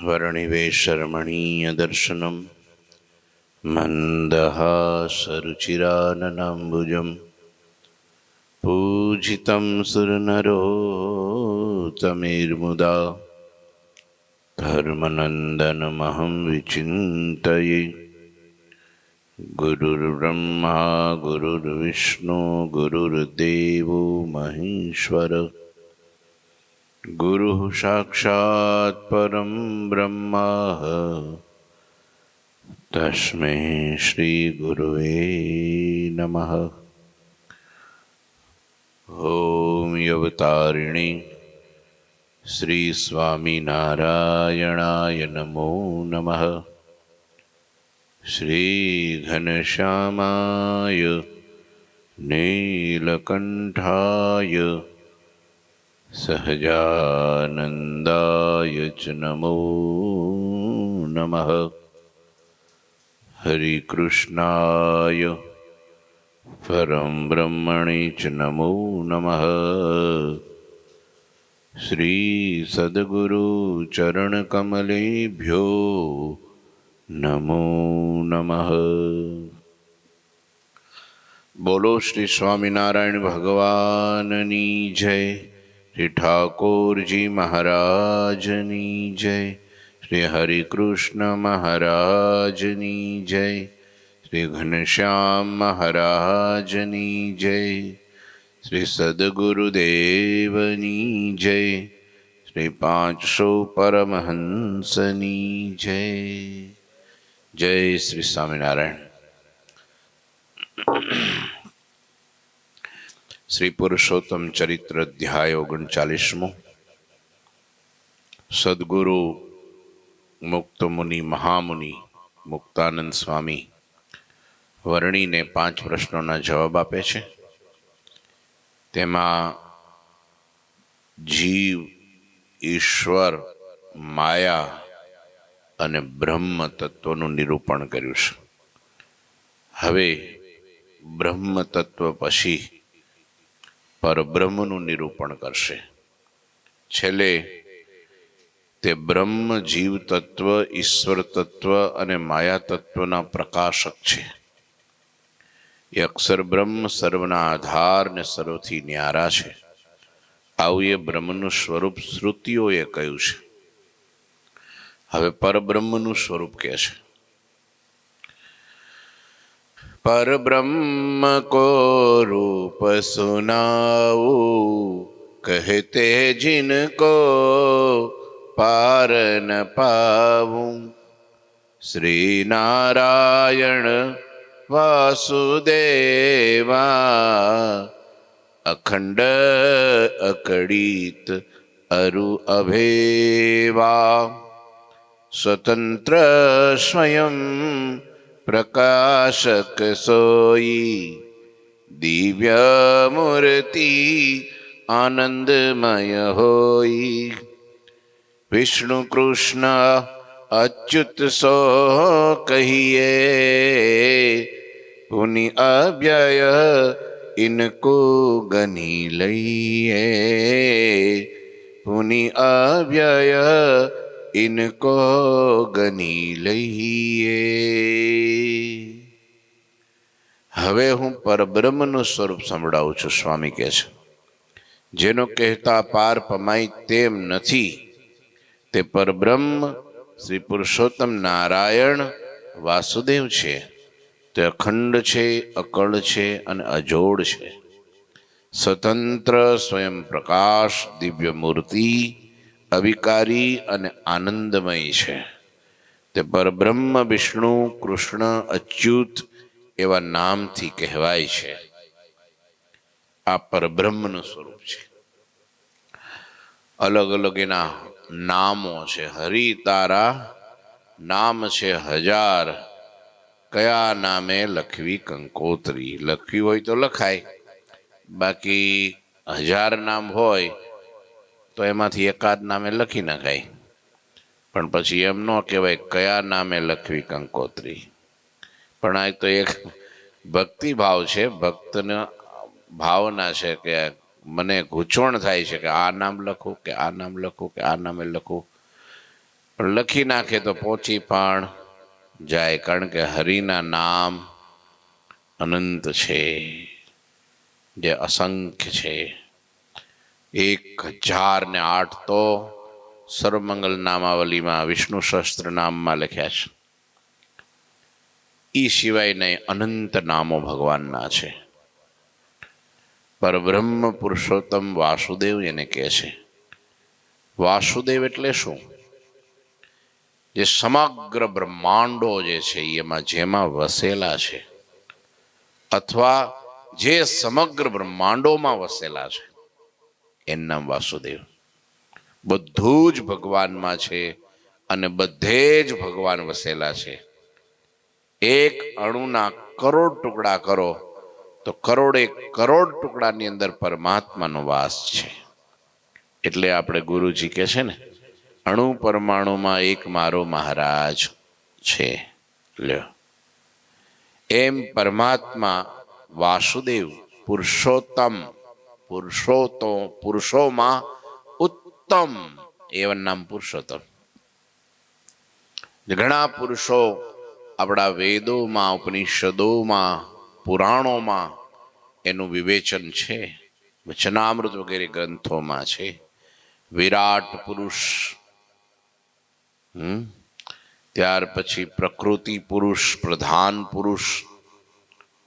वर्णिवेशरमणीयदर्शनं मन्दहासरुचिराननाम्बुजं पूजितं सुरनरोत्तमैर्मुदा धर्मनन्दनमहं विचिन्तये। गुरुर्ब्रह्मा गुरुर्विष्णु गुरुर्देवो महेश्वर गुरुः साक्षात् परं ब्रह्म तस्मै श्री गुरुवे नमः। ओम अवतारिणे श्री स्वामीनारायणाय नमो नमः। श्री घनश्यामाय नीलकंठाय सहजानंदाय च नमो नमः। हरि कृष्णाय परम ब्रह्मणे च नमो नमः। श्री सद्गुरु चरण कमलेभ्यो नमो नमः। बोलो श्री स्वामीनारायण भगवाननी जय। श्री ठाकुर जी महाराजनी जय। श्री हरि कृष्ण महाराजनी जय। श्री घनश्याम महाराजनी जय। श्री सद्गुरुदेवनी जय। श्री 500 परमहंसनी जय। जय श्री स्वामीनारायण। श्री पुरुषोत्तम चरित्र अध्याय 39। सद्गुरु मुक्त मुनि महामुनि मुक्तानंद स्वामी वर्णी ने 5 प्रश्नों जवाब आपे छे। तेमा जीव, ईश्वर, माया अने ब्रह्म तत्वનું निरूपण कर्યું છે। હવે ब्रह्म तत्व पछी परब्रह्मનું निरूपण करशे। छेल्ले ते ब्रह्म जीव तत्व, ईश्वर तत्व अने माया तत्वना प्रकाशक छे। ये अक्षर ब्रह्म सर्वना आधार ने सर्वथी न्यारा छे। आवुं ए ब्रह्मनु स्वरूप श्रुतिओए कह्युं छे। हवे परब्रह्मनु स्वरूप कहे छे। परब्रह्म को रूप सुनाओ, कहते जिनको पार न पाऊं। श्री नारायण वासुदेवा, अखंड अकड़ित अरु अभेवा। स्वतंत्र स्वयं प्रकाशक सोई, दिव्य मूर्ति आनंदमय होई। विष्णु कृष्ण अच्युत सो कहिए, पुनि अव्यय इनको गनी लइए। पुनि अव्यय इनको गनी लइए। हवे हूँ परब्रह्मनु स्वरूप संभळावुं छुं। स्वामी कहे छे जेनो कहता पार पमाय तेम नथी, ते परब्रह्म श्री पुरुषोत्तम नारायण वासुदेव छे। ते अखंड छे, अकळ छे अने अजोड़ छे। स्वतंत्र स्वयं प्रकाश, दिव्य मूर्ति, अविकारी अने आनंदमय छे। ते परब्रह्म विष्णु कृष्ण अच्युत एवा नाम थी कहवाय छे। आ परब्रह्मनु स्वरूप छे। अलग अलग एना नामो छे। हरि तारा नाम छे 1000, कया नामे लखवी कंकोत्री। लखवी होय तो लखाय, बाकी 1000 नाम होय तो एमांथी एकाद नामे लखी नखाय। पण पछी एम न कहेवाय कया नामे लखवी कंकोत्री। पण आ तो एक भक्ति भाव छे। भक्तने भावना छे के मने गूंचवण थाय छे के आ नाम लखूं के आ नाम लखूं के आ नामे लखूं। પણ લખી નાખે તો પહોંચી પણ જાય, કારણ કે હરિના નામ અનંત છે, જે અસંખ્ય છે. 1008 તો સર્વમંગલ નામાવલીમાં વિષ્ણુ સહસ્ત્ર નામમાં લખ્યા છે. એ સિવાય નહીં અનંત નામો ભગવાનના છે. પરબ્રહ્મ પુરુષોત્તમ વાસુદેવ એને કહે છે. વાસુદેવ એટલે શું? જે સમગ્ર બ્રહ્માંડો જે છે એમાં જેમાં વસેલા છે, અથવા જે સમગ્ર બ્રહ્માંડોમાં વસેલા છે, એનું નામ વાસુદેવ. બધું જ ભગવાનમાં છે અને બધે જ ભગવાન વસેલા છે. એક અણુના કરોડ ટુકડા કરો તો કરોડે કરોડ ટુકડાની અંદર પરમાત્માનો વાસ છે. એટલે આપણે ગુરુજી કહે છે ને, અણુ પરમાણુમાં એક મારો મહારાજ છે. લ્યો, એમ પરમાત્મા વાસુદેવ પુરુષોત્તમ, પુરુષોમાં ઉત્તમ એવं નામ પુરુષોત્તમ. ઘણા પુરુષો આપણા વેદોમાં, ઉપનિષદોમાં, પુરાણોમાં એનું વિવેચન છે, વચનામૃત વગેરે ગ્રંથોમાં છે. વિરાટ પુરુષ, ત્યાર પછી પ્રકૃતિ પુરુષ, પ્રધાન પુરુષ,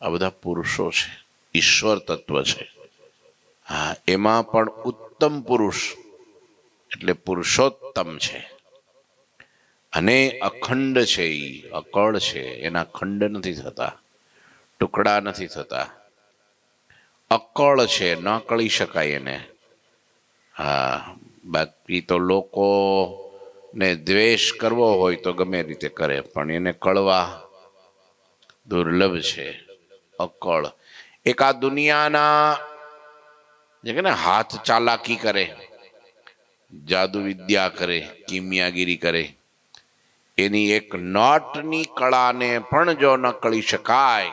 આ બધા પુરુષો છે, ઈશ્વર તત્વ છે. હા, એમાં પણ ઉત્તમ પુરુષ એટલે પુરુષોત્તમ છે. અને અખંડ છે, એ અકળ છે, એના ખંડ નથી થતા, ટુકડા નથી થતા. અકળ છે, ન કળી શકાય એને. હા, બાકી તો લોકો ને દ્વેષ કરવો હોય તો ગમે રીતે કરે, પણ એને કળવા દુર્લભ છે. અકળ. એક આ દુનિયાના જે કે ને હાથ ચાલાકી કરે, જાદુ વિદ્યા કરે, કિમિયાગીરી કરે, એની એક નોટની કળાને પણ જો ન કળી શકાય.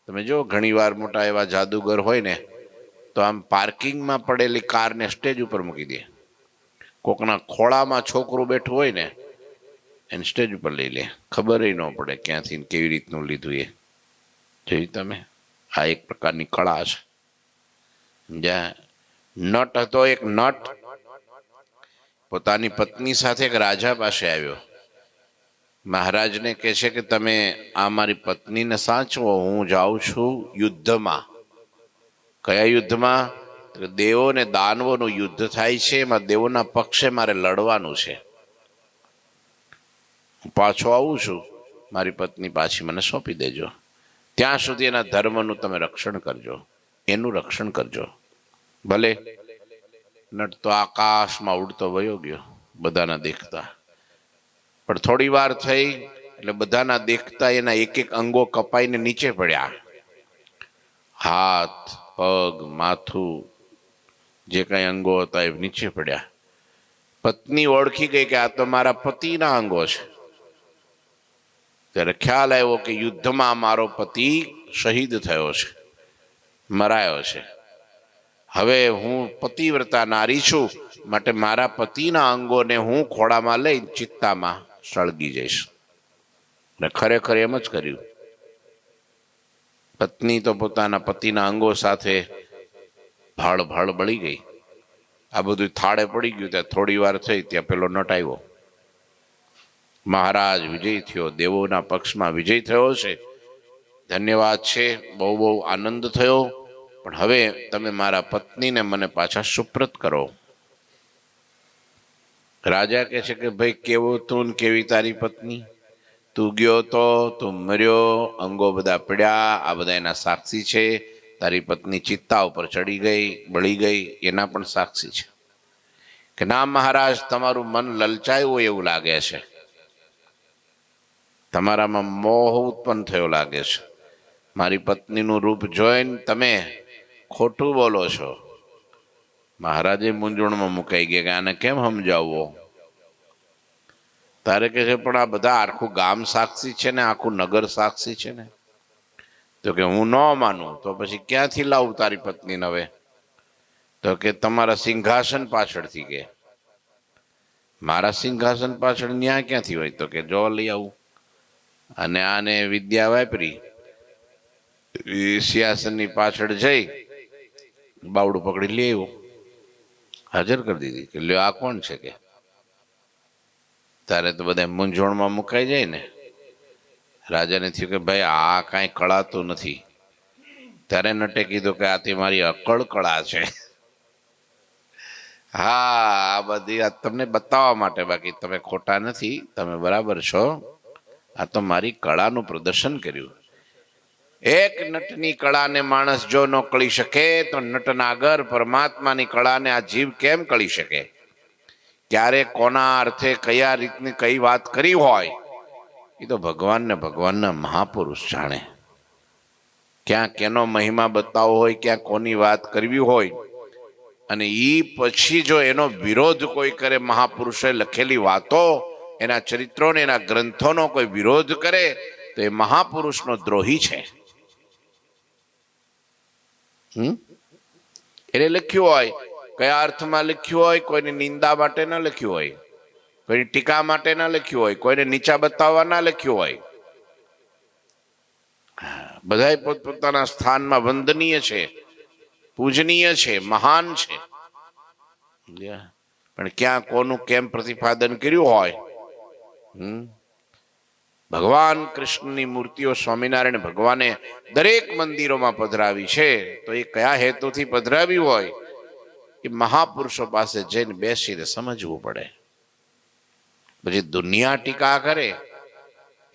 તમે જો ઘણી વાર મોટા એવા જાદુગર હોય ને, તો આમ પાર્કિંગમાં પડેલી કારને સ્ટેજ ઉપર મૂકી દે. કોકના ખોળામાં છોકરું બેઠું હોય ને, એને સ્ટેજ ઉપર લઈ લે, ખબર ન પડે ક્યાંથી કેવી રીતનું લીધું એ. જોયું તમે? આ એક પ્રકારની કળા છે. જ્યાં નટ હતો, એક નટ પોતાની પત્ની સાથે એક રાજા પાસે આવ્યો. મહારાજને કહે છે કે તમે આ મારી પત્નીને સાચવો, હું જાઉં છું યુદ્ધમાં. કયા યુદ્ધમાં? દેવો ને દાનવોનું યુદ્ધ થાય છે, એમાં દેવોના પક્ષે મારે લડવાનું છે. હું પાછો આવું છું, મારી પત્ની પાછી મને સોંપી દેજો. ત્યાં સુધી એના ધર્મનું તમે રક્ષણ કરજો, એનું રક્ષણ કરજો. ભલે. નટ તો આકાશમાં ઉડતો વયો ગયો, બધાના દેખતા. પણ થોડી વાર થઈ એટલે બધાના દેખતા એના એક એક અંગો કપાઈને નીચે પડ્યા. હાથ, પગ, માથું, જે કઈ અંગો હતા એ નીચે પડ્યા. પત્ની ઓળખી ગઈ કે આ તો મારા પતિના અંગો છે. ત્યારે ખ્યાલ આવ્યો કે યુદ્ધમાં મારો પતિ શહીદ થયો છે, મરાયો છે. હવે હું પતિવ્રતા નારી છું, માટે મારા પતિના અંગોને હું ખોળામાં લઈ ચિત્તામાં સળગી જઈશ. ને ખરેખર એમ જ કર્યું. પત્ની તો પોતાના પતિના અંગો સાથે ભાળ ભાળ બળી ગઈ. આ બધું થાળે પડી ગયું. ત્યાં થોડી વાર થઈ, ત્યાં પેલો નટ આવ્યો. મહારાજ વિજય થયો, દેવોના પક્ષમાં વિજય થયો છે, ધન્યવાદ છે, બહુ બહુ આનંદ થયો. પણ હવે તમે મારા પત્નીને મને પાછા સુપ્રત કરો. રાજા કહે છે કે ભાઈ, કેવો તું ને કેવી તારી પત્ની? તું ગયો તો, તું મર્યો, અંગો બધા પડ્યા, આ બધા એના સાક્ષી છે. તારી પત્ની ચિત્તા ઉપર ચડી ગઈ, બળી ગઈ, એના પણ સાક્ષી છે. કે ના મહારાજ, તમારું મન લલચાયું એવું લાગે છે, તમારામાં મોહ ઉત્પન્ન થયો લાગે છે. મારી પત્નીનું રૂપ જોઈને તમે ખોટું બોલો છો. મહારાજે મૂંઝવણમાં મુકાઈ ગયા કે આને કેમ સમજાવવો? તારે કે છે પણ આ બધા આખું ગામ સાક્ષી છે ને, આખું નગર સાક્ષી છે ને. તો કે હું ન માનું તો પછી ક્યાંથી લાવું તારી પત્નીને? હવે તો કે તમારા સિંહાસન પાછળથી. કે મારા સિંહાસન પાછળ ન્યા ક્યાંથી હોય? તો કે જો લઈ આવું. અને આને વિદ્યા વાપરી, સિંહાસનની પાછળ જઈ બાવડું પકડી લઈ આવ્યો, હાજર કરી દીધી કે લ્યો આ કોણ છે કે. તારે તો બધા મૂંઝવણમાં મુકાઈ જાય ને. રાજાને થયું કે ભાઈ આ કાંઈ કળાતું નથી. ત્યારે નટે કીધું કે આથી મારી અકળ કળા છે. હા, આ બધી આ તમને બતાવવા માટે, બાકી તમે ખોટા નથી, તમે બરાબર છો. આ તો મારી કળાનું પ્રદર્શન કર્યું. એક નટની કળાને માણસ જો ન કળી શકે તો નટનાગર પરમાત્માની કળાને આ જીવ કેમ કળી શકે? ક્યારે કોના અર્થે કયા રીતની કઈ વાત કરી હોય એ તો ભગવાનને ભગવાનના મહાપુરુષ જાણે. ક્યાં કેનો મહિમા બતાવવો હોય, ક્યાં કોની વાત કરવી હોય, અને ઈ પછી જો એનો વિરોધ કોઈ કરે, મહાપુરુષોએ લખેલી વાતો, એના ચરિત્રોને, એના ગ્રંથોનો કોઈ વિરોધ કરે તો એ મહાપુરુષનો દ્રોહી છે. એને લખ્યું હોય, કયા અર્થમાં લખ્યું હોય, કોઈની નિંદા માટે ના લખ્યું હોય, કોઈની ટીકા માટે ના લખ્યું હોય, કોઈને નીચા બતાવવા ના લખ્યું હોય. બધા પોતપોતાના સ્થાનમાં વંદનીય છે, પૂજનીય છે, મહાન છે. પણ ક્યાં કોનું કેમ પ્રતિપાદન કર્યું હોય. ભગવાન કૃષ્ણની મૂર્તિઓ સ્વામિનારાયણ ભગવાને દરેક મંદિરોમાં પધરાવી છે, તો એ કયા હેતુથી પધરાવી હોય એ મહાપુરુષો પાસે જઈને બેસીને સમજવું પડે. પછી દુનિયા ટીકા કરે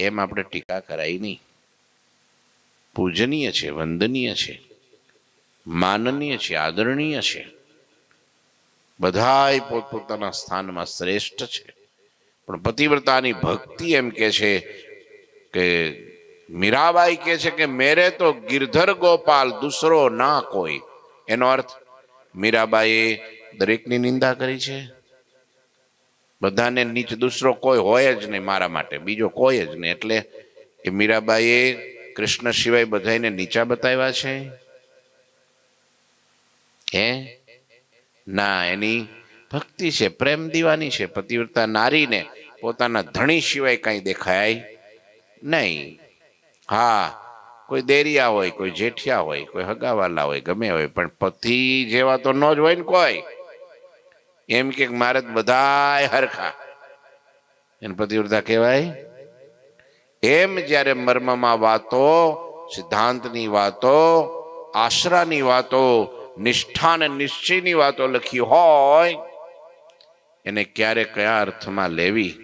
એમ આપણે ટીકા કરાય નહીં. પૂજનીય છે, વંદનીય છે, માનનીય છે, આદરણીય છે. બધાય પોતપોતાના સ્થાનમાં શ્રેષ્ઠ છે. પણ પતિવ્રતાની ભક્તિ એમ કે છે કે મીરાબાઈ કે છે કે મેરે તો ગિરધર ગોપાલ દૂસરો ના કોઈ. એનો અર્થ મીરાબાઈએ દરેકની નિંદા કરી છે. બધાને નીચ દૂસરો કોઈ હોય જ નહીં મારા માટે, બીજો કોઈ જ નહીં. એટલે એ મીરાબાઈએ કૃષ્ણ સિવાય બધાને નીચા બતાવ્યા છે? હે ના, એની ભક્તિ છે, પ્રેમ દીવાની છે. પતિવ્રતા નારીને પોતાના ધણી સિવાય કઈ દેખાય નહીં. હા, કોઈ દેરિયા હોય, કોઈ જેઠિયા હોય, કોઈ હગાવાલા હોય, ગમે હોય, પણ પતિ જેવા તો ન જ હોય ને કોઈ. એમ કે મારે બધાય હરખા, એને પતિવ્રતા કહેવાય? એમ જ્યારે મર્મમાં વાતો, સિદ્ધાંતની વાતો, આશરાની વાતો, નિષ્ઠા અને નિશ્ચયની વાતો લખી હોય એને ક્યારે કયા અર્થમાં લેવી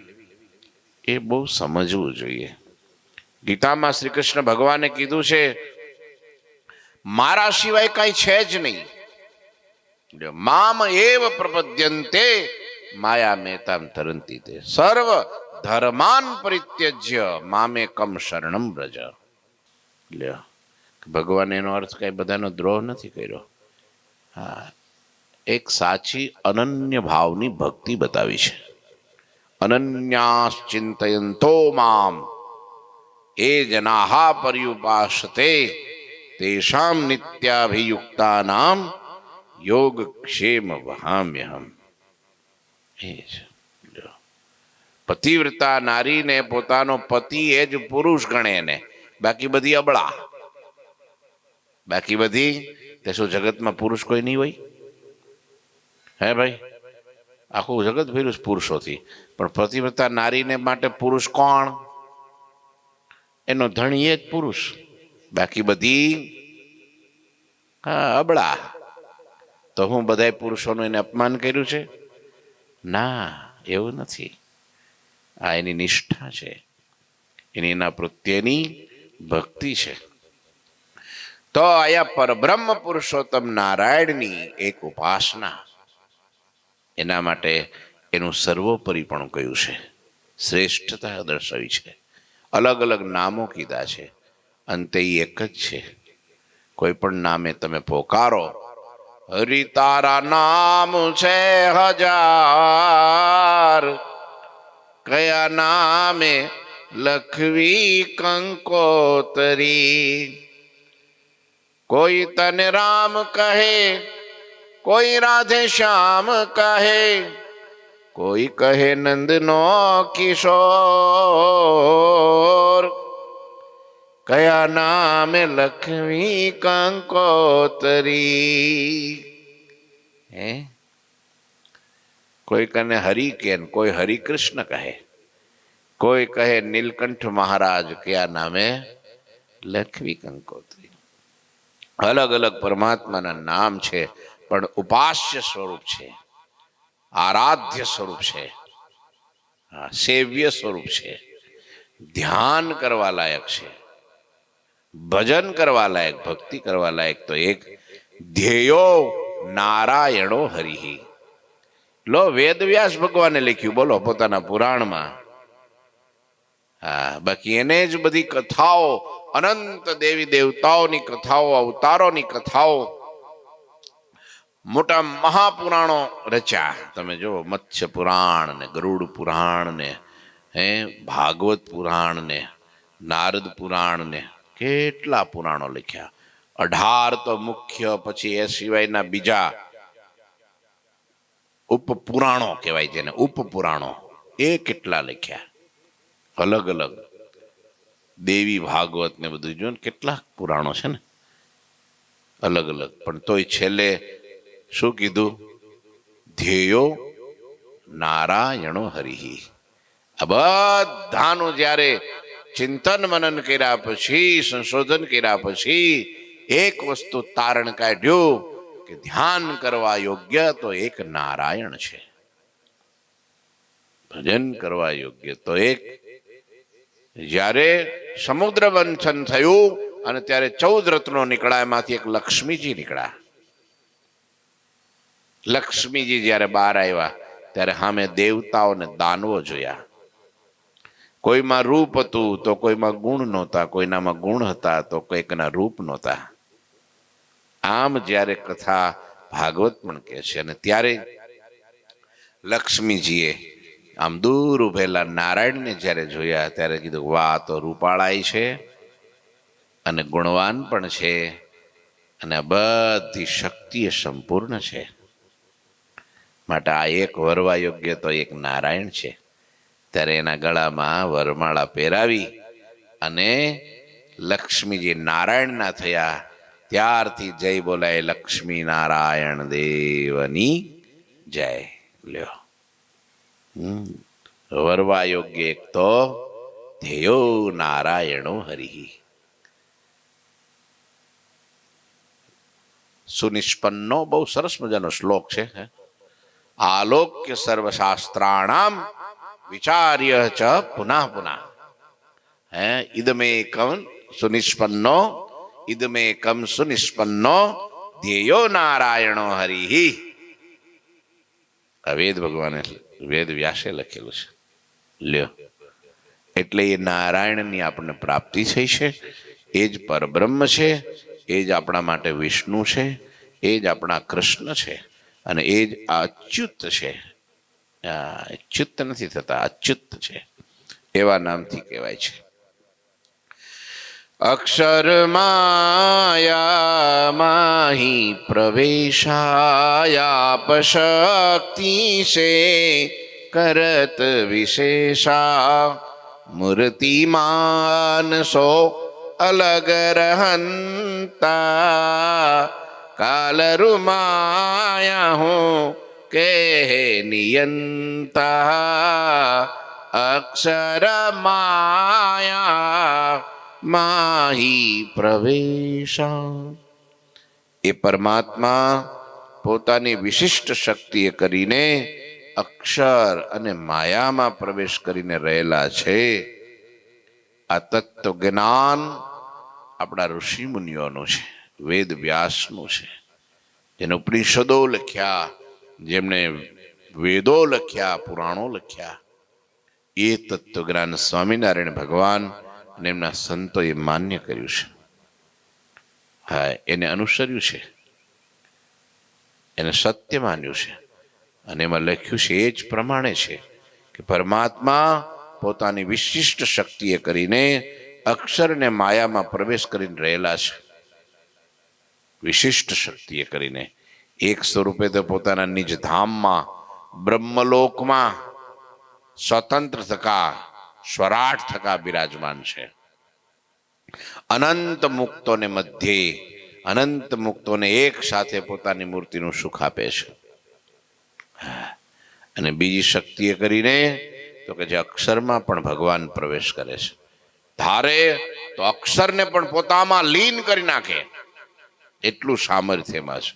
એ બહુ સમજવું જોઈએ. ગીતામાં શ્રી કૃષ્ણ ભગવાને કીધું છે મારા સિવાય કઈ છે જ નહીં. મામ એવ પ્રપદ્યન્તે માયા મેતામ તરંતી તે સર્વ ધર્માન પરિત્યજ્ય મામેકમ શરણમ વ્રજ. ભગવાન એનો અર્થ કઈ બધાનો દ્રોહ નથી કર્યો. હા, એક સાચી અનન્ય ભાવની ભક્તિ બતાવી છે. અનન્યાસ ચિંતયંતો મામ એ જનાહા પર્યુપાસતે તેષામ નિત્યાભિયુક્તાનામ યોગક્ષેમ વહામ્યહમ. પતિવ્રતા નારીને પોતાનો પતિ એ જ પુરુષ ગણે ને, બાકી બધી અબળા. બાકી બધી તે શું જગતમાં પુરુષ કોઈ નહીં હોય? હે ભાઈ, આખું જગત ભર્યું પુરુષોથી, પણ પતિવ્રતા નારીને માટે પુરુષ કોણ? એનો ધણી એ જ પુરુષ, બાકી બધી હા અબળા. તો હું બધા પુરુષોનું એને અપમાન કર્યું છે? ના, એવું નથી. આ એની નિષ્ઠા છે, એની એના પ્રત્યેની ભક્તિ છે. તો આયા પરબ્રહ્મ પુરુષોત્તમ નારાયણની એક ઉપાસના, એના માટે એનું સર્વોપરીપણું કયું છે, શ્રેષ્ઠતા દર્શાવી છે. અલગ અલગ નામો કીધા છે, અંતે એક જ છે. કોઈ પણ નામે તમે પોકારો, હરિ તારા નામ છે હજાર, કયા નામે લખવી કંકોતરી. કોઈ તને રામ કહે, કોઈ રાધે શ્યામ કહે, કોઈ કહે નંદનો કિશોર, કયા નામે લક્ષ્મી કંકોતરી. હે, કોઈ કને હરિ કે કોઈ હરિકૃષ્ણ કહે, કોઈ કહે નીલકંઠ મહારાજ, કયા નામે લક્ષ્મી કંકોત્રી. અલગ અલગ પરમાત્માના નામ છે, પણ ઉપાસ્ય સ્વરૂપ છે, આરાધ્ય સ્વરૂપ છે, સેવ્ય સ્વરૂપ છે, ધ્યાન કરવા લાયક છે, ભજન કરવા લાયક, ભક્તિ કરવા લાયક તો એક ધ્યેયો નારાયણો હરિ. લો વેદવ્યાસ ભગવાને લખ્યું, બોલો, પોતાના પુરાણમાં. હા, બાકી એને જ બધી કથાઓ, અનંત દેવી દેવતાઓની કથાઓ, અવતારોની કથાઓ, મોટા મહાપુરાણો રચ્યા. તમે જો મત્સ્ય પુરાણ ને, ગરુડ પુરાણ ને, ભાગવત પુરાણ ને, નારદ પુરાણ ને, કેટલા પુરાણો લખ્યા. 18 તો મુખ્ય, પછી એ સિવાયના બીજા ઉપપુરાણો કહેવાય, જેને ઉપપુરાણો, એ કેટલા લખ્યા અલગ અલગ. દેવી ભાગવત ને બધું જો ને, કેટલા પુરાણો છે ને અલગ અલગ. પણ તોય છેલ્લે શું કીધું? ધ્યેયો નારાયણો હરિ. આ બધાનું જ્યારે ચિંતન મનન કર્યા પછી, સંશોધન કર્યા પછી એક વસ્તુ તારણ કાઢ્યું કે ધ્યાન કરવા યોગ્ય તો એક નારાયણ છે, ભજન કરવા યોગ્ય તો એક. જ્યારે સમુદ્ર મંથન થયું અને ત્યારે 14 રત્નો નીકળ્યા, એમાંથી એક લક્ષ્મીજી નીકળ્યા. લક્ષ્મીજી જ્યારે બહાર આવ્યા ત્યારે સામે દેવતાઓ ને દાનવો જોયા. કોઈમાં રૂપ હતું તો કોઈમાં ગુણ નહોતા, કોઈનામાં ગુણ હતા તો કોઈકના રૂપ નહોતા. આમ જ્યારે કથા ભાગવત પણ કહે છે. અને ત્યારે લક્ષ્મીજીએ આમ દૂર ઉભેલા નારાયણને જ્યારે જોયા ત્યારે કીધું, વાહ, તો રૂપાળાઈ છે અને ગુણવાન પણ છે અને બધી શક્તિ સંપૂર્ણ છે. માટે આ એક વરવા યોગ્ય તો એક નારાયણ છે. ત્યારે એના ગળામાં વરમાળા પહેરાવી અને લક્ષ્મીજી નારાયણના થયા. ત્યારથી જય બોલાય, લક્ષ્મી નારાયણ દેવની જય. લ્યો, વરવા યોગ્ય એક તો ધ્યેયો નારાયણો હરિ. સુનિષ્પન્નો બહુ સરસ મજાનો શ્લોક છે. આલોક્ય સર્વશાસ્ત્રાણામ વિચાર્ય ચ પુનઃ પુનઃ. ઇદમેકમ સુનિષ્પન્નો, ઇદમેકમ સુનિષ્પન્નો ધ્યેયો નારાયણો હરિ. આ વેદ ભગવાને, વેદ વ્યાસે લખેલું છે. લ્યો, એટલે એ નારાયણની આપણને પ્રાપ્તિ થઈ છે. એ જ પરબ્રહ્મ છે, એ જ આપણા માટે વિષ્ણુ છે, એ જ આપણા કૃષ્ણ છે અને એ જ અચ્યુત છે. ચ્યુત નથી થતા, અચ્યુત છે, એવા નામથી કહેવાય છે. અક્ષર માયા માહી પ્રવેશાયાપ શક્તિ સે કરત વિશેષા મૂર્તિમાન સો અલગ રહંતા કાલરુમાયા હું કે નિયંતા અક્ષર માયા માહી પ્રવેશા. એ પરમાત્મા પોતાની વિશિષ્ટ શક્તિએ કરીને અક્ષર અને માયામાં પ્રવેશ કરીને રહેલા છે. આ તત્વ જ્ઞાન આપણા ઋષિ મુનિઓનું છે, વેદ વ્યાસનું છે, જેને ઉપનિષદો લખ્યા, જેમણે વેદો લખ્યા, પુરાણો લખ્યા. એ તત્વજ્ઞાન સ્વામિનારાયણ ભગવાન અને એમના સંતોએ માન્ય કર્યું છે. હા, એને અનુસર્યું છે, એને સત્ય માન્યું છે અને એમાં લખ્યું છે એ જ પ્રમાણે છે કે પરમાત્મા પોતાની વિશિષ્ટ શક્તિએ કરીને અક્ષર અને માયામાં પ્રવેશ કરીને રહેલા છે. વિશિષ્ટ શક્તિએ કરીને એક સ્વરૂપે તો પોતાના નિજ ધામમાં બ્રહ્મલોકમાં સ્વતંત્ર થકા સ્વરાટ થકા બિરાજમાન છે. અનંત મુક્તોને મધ્યે અનંત મુક્તોને એક સાથે પોતાની મૂર્તિનું સુખ આપે છે. અને બીજી શક્તિએ કરીને તો કે જે અક્ષરમાં પણ ભગવાન પ્રવેશ કરે છે. ધારે તો અક્ષરને પણ પોતામાં લીન કરી નાખે એટલું સામર્થ્યમાં છે.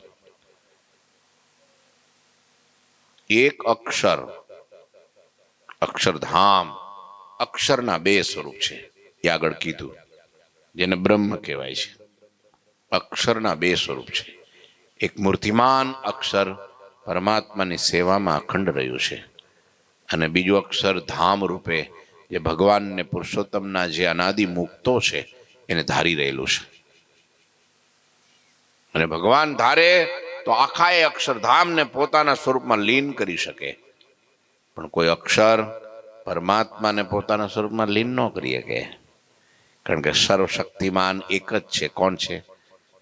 એક અક્ષર, અક્ષરધામ, અક્ષરના બે સ્વરૂપ છે એ આગળ કીધું, જેને બ્રહ્મ કહેવાય છે. અક્ષરના બે સ્વરૂપ છે. એક મૂર્તિમાન અક્ષર પરમાત્માની સેવામાં અખંડ રહ્યું છે, અને બીજું અક્ષર ધામ રૂપે જે ભગવાનને પુરુષોત્તમના જે અનાદિ મુક્તો છે એને ધારી રહેલું છે. અને ભગવાન ધારે તો આખા એ અક્ષરધામને પોતાના સ્વરૂપમાં લીન કરી શકે, પણ કોઈ અક્ષર પરમાત્માને પોતાના સ્વરૂપમાં લીન ન કરી શકે, કારણ કે સર્વશક્તિમાન એક જ છે. કોણ છે?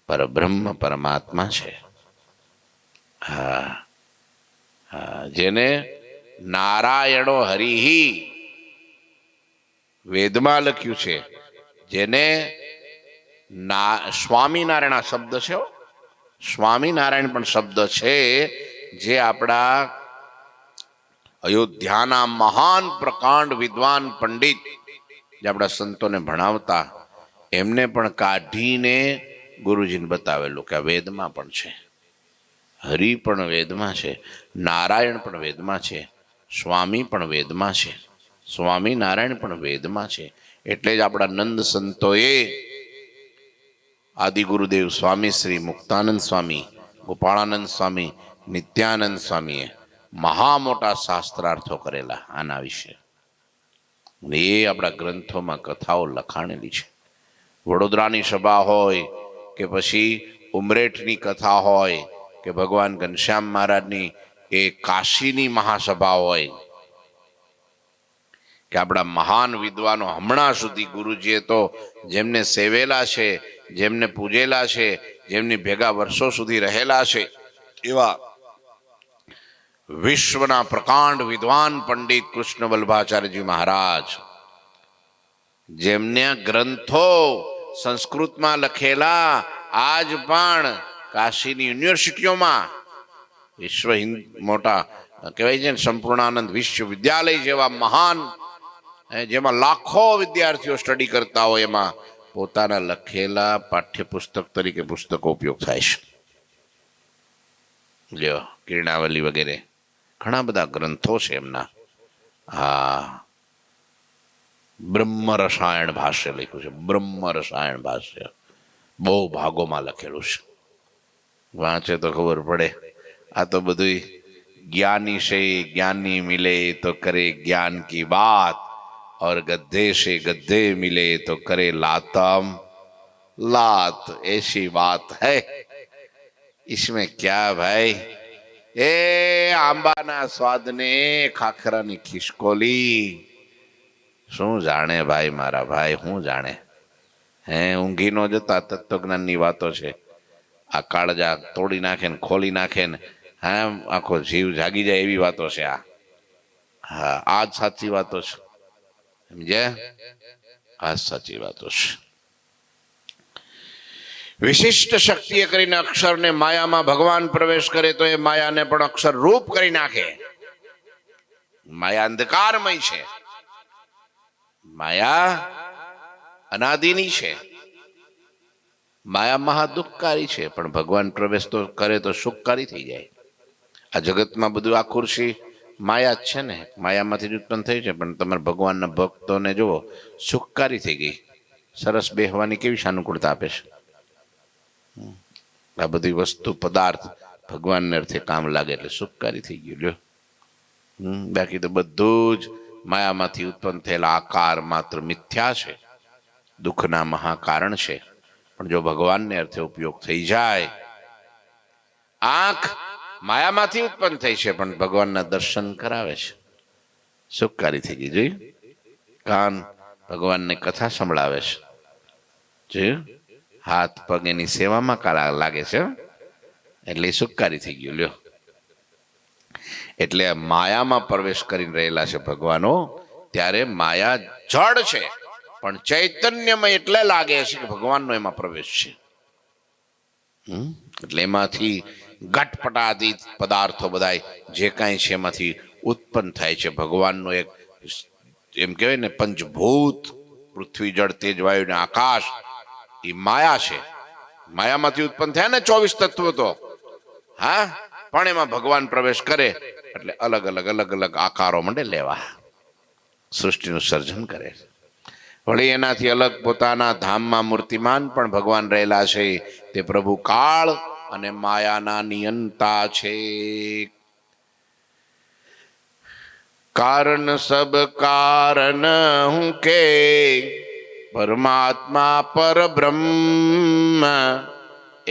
પરબ્રહ્મ પરમાત્મા છે. હા, જેને નારાયણો હરિહી વેદમાં લખ્યું છે, જેને સ્વામિનારાયણ શબ્દ છે. સ્વામિનારાયણ પણ શબ્દ છે, જે આપણા અયોધ્યાના મહાન પ્રકાંડ વિદ્વાન પંડિત જે આપણા સંતોને ભણાવતા, એમને પણ કાઢીને ગુરુજીને બતાવેલું કે આ વેદમાં પણ છે. હરિ પણ વેદમાં છે, નારાયણ પણ વેદમાં છે, સ્વામી પણ વેદમાં છે, સ્વામિનારાયણ પણ વેદમાં છે. એટલે જ આપણા નંદ સંતોએ આદિ ગુરુદેવ સ્વામી શ્રી મુક્તાનંદ સ્વામી, ગોપાળાનંદ સ્વામી, નિત્યાનંદ સ્વામીએ મહા મોટા શાસ્ત્રાર્થો કરેલા આના વિશે. એ આપણા ગ્રંથોમાં કથાઓ લખાણેલી છે. વડોદરાની સભા હોય કે પછી ઉમરેઠની કથા હોય કે ભગવાન ઘનશ્યામ મહારાજની એ કાશીની મહાસભા હોય કે આપણા મહાન વિદ્વાનો હમણાં સુધી ગુરુજીએ તો જેમને સેવેલા છે, જેમને પૂજેલા છે, જેમની ભેગા વર્ષો સુધી રહેલા છે, એવા વિશ્વના પ્રકાંડ વિદ્વાન પંડિત કૃષ્ણ વલ્લભાચાર્યજી મહારાજ, જેમને ગ્રંથો સંસ્કૃતમાં લખેલા આજ પણ કાશીની યુનિવર્સિટીઓમાં વિશ્વ મોટા કહેવાય છે ને, સંપૂર્ણાનંદ વિશ્વવિદ્યાલય જેવા મહાન, જેમાં લાખો વિદ્યાર્થીઓ સ્ટડી કરતા હોય, એમાં પોતાના લખેલા પાઠ્યપુસ્તક તરીકે પુસ્તકો ઉપયોગ થાય છે. લ્યો, કિરણાવલી વગેરે ઘણા બધા ગ્રંથો છે એમના. હા, બ્રહ્મ રસાયણ ભાષ્ય લખ્યું છે. બ્રહ્મ રસાયણ ભાષ્ય બહુ ભાગોમાં લખેલું છે. વાંચે તો ખબર પડે. આ તો બધું જ્ઞાની છે, જ્ઞાની મિલે તો કરે જ્ઞાન કી બાત, और गद्दे से गद्दे मिले तो करे लातम लात, ऐसी बात है. इसमें क्या भाई, એ આંબાના સ્વાદને ખાખરાની ખિસકોલી, શું જાણે ભાઈ, મારા ભાઈ શું જાણે. ઊંઘી ન જતા તત્વજ્ઞાનની વાતો છે. આ કાળજા તોડી નાખે ને ખોલી નાખે ને, આખો જીવ જાગી જાય એવી વાતો છે આ. હા, આ જ સાચી વાતો છે. સમજ્યા? આ સાચી વાતો છે. વિશિષ્ટ શક્તિએ કરીને અક્ષરને માયામાં ભગવાન પ્રવેશ કરે તો એ માયાને પણ અક્ષર રૂપ કરી નાખે. માયા અંધકારમય છે, માયા અનાદિની છે, માયા મહાદુઃખકારી છે, પણ ભગવાન પ્રવેશ તો કરે તો સુખકારી થઈ જાય. આ જગતમાં બધું આ ખુરશી માયા જ છે ને, માયામાંથી જ ઉત્પન્ન થઈ છે, પણ તમારા ભગવાનના ભક્તોને જુઓ સુખકારી થઈ ગઈ. સરસ બેહવાની કેવી સાનુકૂળતા આપે છે. આ બધી વસ્તુ પદાર્થ ભગવાનને અર્થે કામ લાગે એટલે સુખકારી થઈ ગયું. લ્યો, બાકી તો બધું જ માયામાંથી ઉત્પન્ન થયેલા આકાર માત્ર મિથ્યા છે, દુઃખના મહાકારણ છે. પણ જો ભગવાનને અર્થે ઉપયોગ થઈ જાય, આંખ માયામાંથી ઉત્પન્ન થઈ છે પણ ભગવાનના દર્શન કરાવે છે, સુખકારી થઈ ગઈ. જોયું? કાન ભગવાનને કથા સંભળાવે છે. જોયું? હાથ પગ એની સેવામાં લાગે છે, એટલે સુખકારી થઈ ગયું. લ્યો, એટલે માયામાં પ્રવેશ કરીને રહેલા છે ભગવાનો. ત્યારે માયા જડ છે પણ ચૈતન્યમય એટલે લાગે છે કે ભગવાનનો એમાં પ્રવેશ છે. એટલે એમાંથી ઘટપટાદિત પદાર્થો બધાય જે કાંઈ છે એમાંથી ઉત્પન્ન થાય છે. ભગવાનનો એક એમ કહેવાય ને પંચભૂત, પૃથ્વી જળ તેજ વાયુ ને આકાશ, એ માયા છે. માયામાંથી ઉત્પન્ન થયા ને 24 તત્વો તો, હા, પણ એમાં ભગવાન પ્રવેશ કરે એટલે અલગ અલગ અલગ અલગ આકારો મંડે લેવા, સૃષ્ટિનું સર્જન કરે. વળી એનાથી અલગ પોતાના ધામમાં મૂર્તિમાન પણ ભગવાન રહેલા છે. તે પ્રભુ કાળ અને માયાના નિયંતા છે. કારણ સબ કારણ હું કે પરમાત્મા પર બ્રહ્મ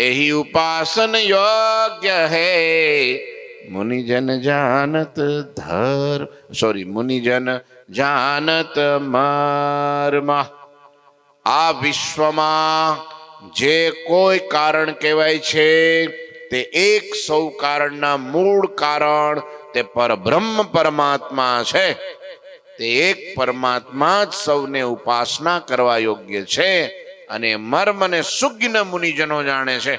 એહી ઉપાસન યોગ્ય હૈ મુનિજન જાનત મુનિજન જાનત મર્મ. આ વિશ્વમાં જે કોઈ કારણ કહેવાય છે તે એક સૌ કારણના મૂળ કારણ તે પરબ્રહ્મ પરમાત્મા છે. તે એક પરમાત્મા જ સૌને ઉપાસના કરવા યોગ્ય છે અને મર્મને સુજ્ઞ મુનિજનો જાણે છે.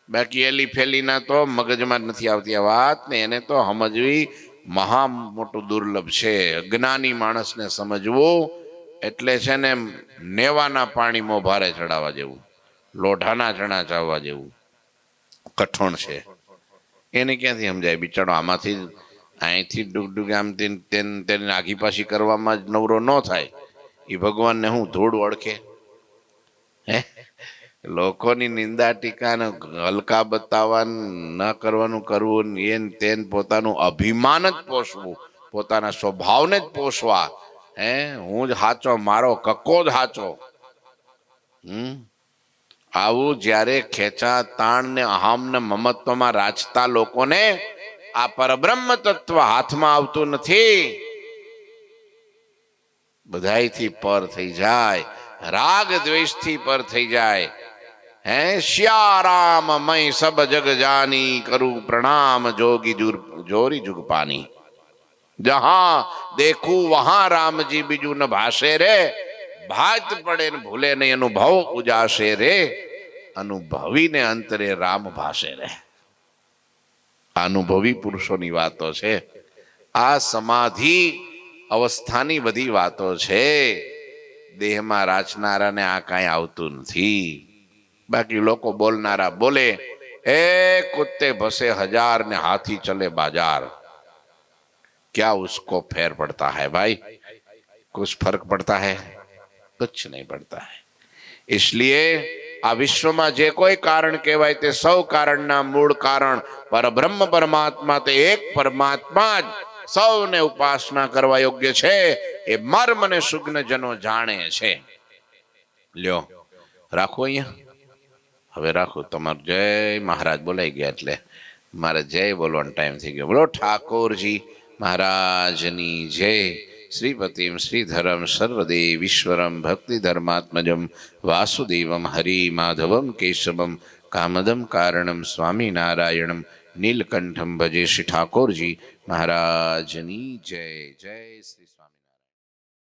બાકી એલી ફેલીના તો મગજમાં જ નથી આવતી આ વાત ને, એને તો સમજવી મહા મોટું દુર્લભ છે. અજ્ઞાની માણસને સમજવું એટલે છે ને નેવાના પાણીમાં ભારે ચડાવવા જેવું, લોઢાના ચણા ચાવવા જેવું કઠણ છે. એને ક્યાંથી સમજાય બિચારો? આમાંથી અહીંથી ડુગડુગ આમ તેની આઘી પાછી કરવામાં જ નવરો ન થાય. એ ભગવાનને હું ધૂળ ઓળખે? હે, લોકોની નિંદા ટીકા ને હલકા બતાવવા ન કરવાનું કરવું, એન તેન પોતાનું અભિમાન જ પોષવું, પોતાના સ્વભાવને જ પોષવા. હે, હું જ હાચો, મારો કક્કો જ હાચો. આવું જ્યારે ખેંચા તાણ ને અહમ ને મમત્વમાં રાચતા લોકોને આ પરબ્રહ્મ તત્વ હાથમાં આવતું નથી. બધાયથી પર થઈ જાય, રાગ દ્વેષથી પર થઈ જાય. હે, શ્યારામ મય સબ જગ જાની કરું પ્રણામ જોગી જોરી જુગ પાની. જહાં દેખું વહાં રામજી બીજું ન ભાષે રે. ભાત પડે ને ભૂલે નહીં અનુભવ ઉજાશે રે. અનુભવીને અંતરે રામ ભાષે રે. અનુભવી પુરુષોની વાતો છે. આ સમાધિ અવસ્થાની બધી વાતો છે. દેહમાં રાચનારાને આ કાંઈ આવતું નથી. બાકી લોકો બોલનારા બોલે, એ કુત્તે ભસે હજાર ને હાથી ચલે બાजार. क्या उसको फैर पड़ता है भाई? कुछ फर्क पड़ता है? कुछ नहीं पड़ता है. इसलिए આ વિશ્વમાં જે કોઈ કારણ કહેવાય તે સૌ કારણના મૂળ કારણ પરબ્રહ્મ પરમાત્મા, તે એક પરમાત્મા જ સૌને ઉપાસના કરવા યોગ્ય છે. એ મર્મ ને સુજ્ઞજનો જાણે છે. લ્યો રાખો અહીંયા, હવે રાખો. તમારું જય મહારાજ બોલાઈ ગયા એટલે મારે જય બોલવાનો ટાઈમ થઈ ગયો. બોલો ઠાકોરજી મહારાજની જય. શ્રીપતિમ શ્રીધરમ સર્વદેવીશ્વરમ ભક્તિ ધર્માત્મજમ વાસુદેવમ હરિ માધવમ કેશવમ કામદમ કારણમ સ્વામિનારાયણમ નીલકંઠમ ભજે. શ્રી ઠાકોરજી મહારાજની જય. જય શ્રી